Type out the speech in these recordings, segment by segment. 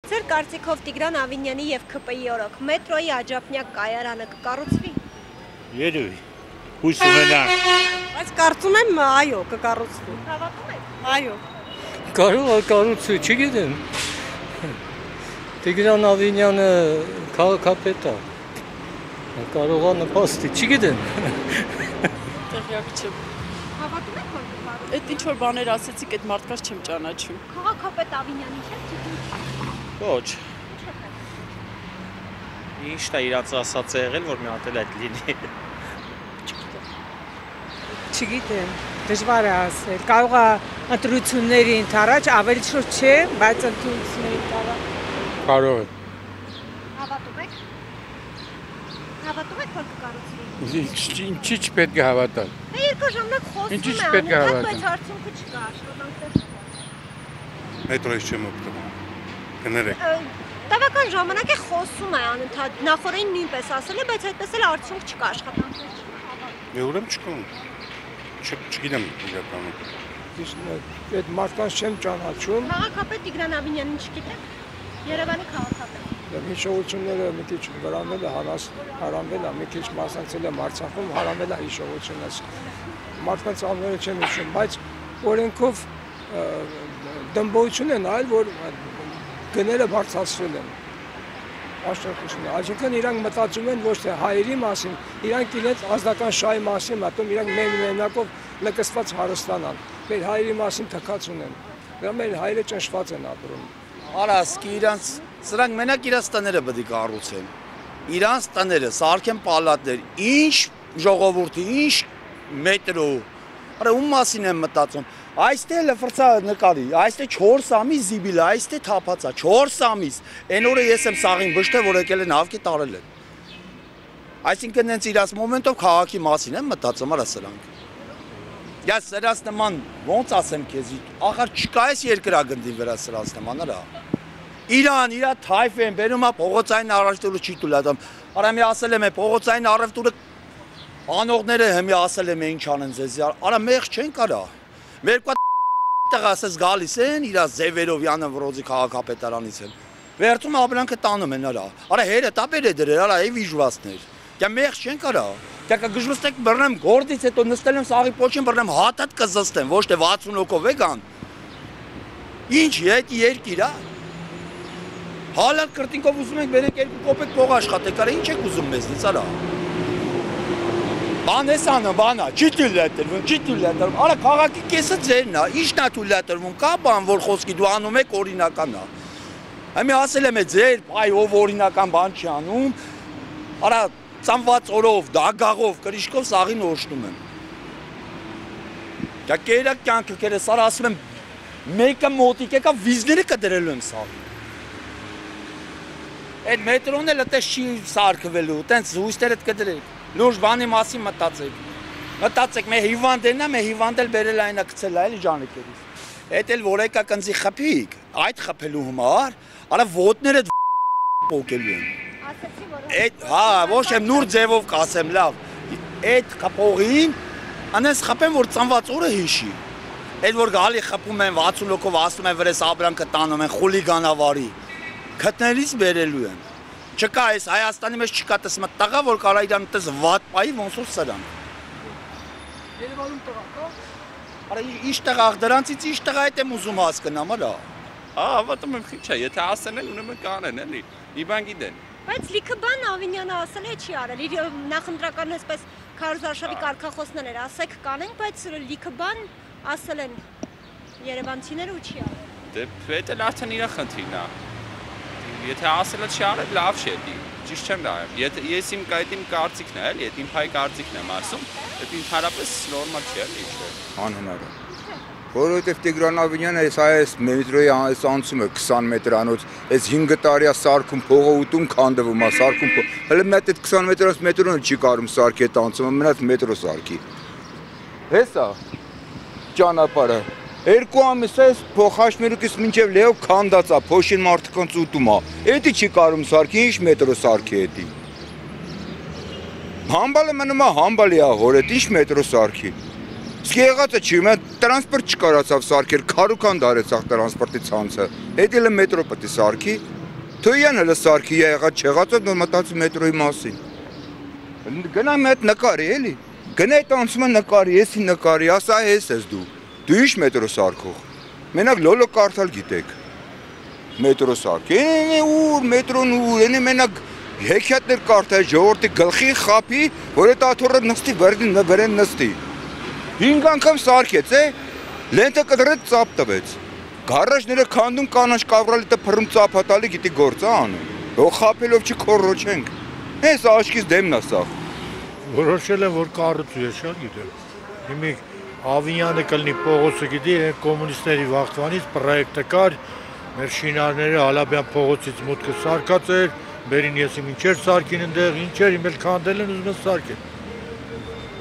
Ձեր կարծիքով Տիգրան Ավինյանի եւ ՔՊ-ի օրոք մետրոյի աջափնյակ կայարանը կկառուցվի։ Երևի։ Հույս ունենանք։ Բայց կարծում եմ այո, կկառուցվի։ Հավատում եք։ Այո։ Կարող է կառուցվի, չգիտեմ։ Տիգրան Ավինյանը քաղաքապետ է։ Կարող է նպաստի, չգիտեմ։ Տեղյակ չեմ։ Հավատում եք, որ կկառուցվի։ Այդ ինչ որ բաներ ասեցիք, այդ մարդկանց չեմ ճանաչում։ Քաղաքապետ Ավինյանի չէ՞, Ոչ։ Ինչ է իրաց ասած է եղել, որ մի հատ էլ այդ լինի։ Չգիտեմ, դժվար է ասել։ Կարող է ընտրությունների ընթരാճ ավելի շուտ չէ, բայց ընտրությունների ընթരാճ կարող է։ Հավատում եք։ Հավատում եք, որ կկառուցվի։ Ինչի՞ չպետք է հավատալ։ Դե երկու ժամանակ խոսում Ինչի՞ է, չպետք է հավատալ։ բայց արդյունքը չկա, աշխատանքներ։ Մետրոյից չեմ օգտվում։ Կներեք։ Տևական ժամանակ է խոսում է անընդհատ, նախորդին նույնպես ասել է, բայց այդպես էլ արդյունք չկա, աշխատանքներ չկա։ Ուրեմն չկա։ Չգիտեմ իրականում։ Այդ մարդկանց չեմ ճանաչում։ Քաղաքապետ Տիգրան Ավինյանին չգիտեք։ Երևանի քաղաքապետ։ Հիշողությունները մի քիչ վրանվել է, հարամվել է, մի քիչ մասնակցել եմ Արցախում, հարամվել է հիշողությունս։ Մարդկանց անունները չեմ հիշում, բայց օրենքով դմբոյություն են այլ, որ գները բարձրացրել են։ Աշտարակությունը, այսինքն իրանք մտածում են ոչ թե հայերի մասին, իրանք իրենց ազգական շահի մասին մտնում, իրանք մենակով լկստված հարստանան, մեր հայերի մասին թքած ունեն, դա մեր հայերը ճնշված են ապրում։ Արասկի իրանց, սրանք մենակ իրանց տները պետք է կառուցեն, իրանց տները, սարքեն պալատներ, ինչ ժողովուրդի, ինչ մետրո, արա ում մասին եմ մտածում, այստեղ լֆրծա նկարի, այստեղ 4 ամիս զիբիլ է, այստեղ թափածա, 4 ամիս, այն օրը ես եմ սաղին բշտե, որ եկել են հավքի տարել են։ Այսինքն նենց իրաց մոմենտով քաղաքի մասին եմ մտածում, արա սրանք։ Ես սրանց նման, ոնց ասեմ քեզ, ախար չկա այս երկրագնդի վրա սրանց նման, արա։ Իրան, իրա թայֆ են, բերում է փողոցային առևտուրը չի տուլատում։ Արա մի ասել եմ, փողոցային առևտուրը անողները հիմի ասել եմ ինչ անեն ձեզ, արա մեղ չեն կարա։ Մեր տղա ասես գալիս են, իրաց ձևերով յանը վրոզի քաղաքապետարանից են։ Վերջում ապրանքը տանում են արա։ Արա հերը տապեր է դրել, արա է վիժվասներ։ Կա մեղ չեն կարա։ Կա գժվստեք բռնեմ գորդից հետո նստել եմ սաղի պոչին բռնեմ հատատ կզստեմ, ոչ թե 60 հոգով եկան։ Ինչ այդ երկիր է։ Հալալ կրտինքով ուզում ենք բերենք 2 կոպեկ փող աշխատեք, արա ինչ եք ուզում մեզնից արա։ Բան ես անում, բանա, չի թույլատրվում, չի թույլատրվում, արա քաղաքի կեսը ձերն է, ինչն է թույլատրվում, կա բան, որ խոսքի դու անում եք օրինական է։ Հիմա ասել եմ ձեր, այ ով օրինական բան չի անում, արա ծամված օրով, դագաղով, կրիշկով սաղին օրշնում եմ։ Դա կերակ կյանքը կերես, արա ասում եմ, մեկը մոտիկ եկա վիզները կդրելու եմ սաղին։ Այդ մետրոն էլ այդպես չի սարքվելու, տենց հույսներդ կդրեք։ Լուրջ բանի մասին մտածեք, մեր հիվանդերն է, մեր հիվանդել բերել այնա գցել է, էլի ջանիկերից։ Այդ էլ որ եկա կնձի խփիկ, այդ խփելու համար, արա ոտներդ պոկելու են։ Ասացի, որ Այդ, հա, ոչ եմ նուր ձևով կասեմ, լավ։ Այդ խփողին, անես խփեմ, որ ծնված օրը հիշի։ Այդ որ գալի խփում են 60 հոգով ասում են վրես ապրանքը տանում են խուլիգանավարի։ Քտնելից բերելու են։ Չկա այս Հայաստանի մեջ չկա տես մտ տղա, որ կարա իրան տես վատ պայի ոնց որ սրան։ Երևանում տղա կա։ Արա ինչ տղա, դրանցից ինչ տղա այդ եմ ուզում հասկանամ, արա։ Հավատում եմ, քիչ է, եթե ասեն են, ուրեմն կանեն, էլի։ Մի բան գիտեն։ բայց լիքը բան Ավինյանը ասել է չի արել։ Իր նախընտրական այսպես քարոզարշավի կարգախոսներ ասեք կանենք, բայց լիքը բան ասել են երևանցիները ու չի արել։ Դե դա էլ արդեն իր խնդիրն է։ Եթե ասելը չի արել, լավ չէ, ճիշտ չեմ նայում։ Ես իմ կարծիքն է, էլի, իմ հայ կարծիքն եմ ասում, դա ընդհանրապես նորմալ չէ, էլի, ինչ-որ։ Անհնար է։ Որովհետև Տիգրան Ավինյանը այս մետրոյի այս անցումը 20 մետրանոց, այս 5 տարի է սարքում փողը ուտում քանդվում է, սարքում փող։ Հələ մի հատ այդ 20 մետրանոց մետրոն չի կարում սարքի այդ անցումը, մնաց մետրո սարքի։ Հեսա ճանապարհը 2 ամիս այս փոխաշներուկից մինչև Լեո քանդած է, փոշին մարդկանց ուտում է։ Էդի չի կարում սարքի, ինչ մետրո սարքի էդի։ Համբալը մնում է համբալի է հորետ, ինչ մետրո սարքի։ Իսկ եղածը չի, մեն տրանսպորտ չկարացավ սարքեր, քարուքան դարեցավ տրանսպորտի ցանցը։ Էդի լը մետրո պետք է սարքի։ Թույան հələ սարքի եղած չեղածը նոր մտածի մետրոյի մասին։ Գնամ այդ նկարի էլի։ Գնա այդ անցումը նկարի, եսի նկարի, ասա ես ես դու։ Դու ի՞նչ մետրո սարքող։ Մենակ լոլո կարդալ գիտեք։ Մետրո սարք։ Ուր մետրոն ուր, այնի մենակ հեքիաթներ կարդալ ժողովրդի գլխի խափի, որ այդ աթոռը նստի վրան նստի։ 5 անգամ սարքեց, լենտը կդրեց ծապ տվեց։ Գարաժները քանդում կանաչ կավրալիտը փռում ծափ հատալի գիտի գործ անում։ Հո խափելով չքորոչենք։ Հես աչքից դեմն է սա։ Որոշել եմ որ կառուցու է, շատ գիտեմ։ Հիմի Ավինյանը կլինի փողոցը գիտի, կոմունիստների վաղտվանից պրոյեկտը կար, մեր շինարները Ալաբյան փողոցից մուտքը սարքած էր, բերին ես իմ ինչեր սարքին ընդեղ, ինչեր իմ էլ քանդել են ուզում սարքել։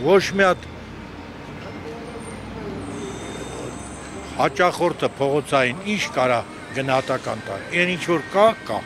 Ոչ մի հատ հաճախորդը փողոցային ինչ կարա գնահատական տա։ Այն ինչ որ կա, կա։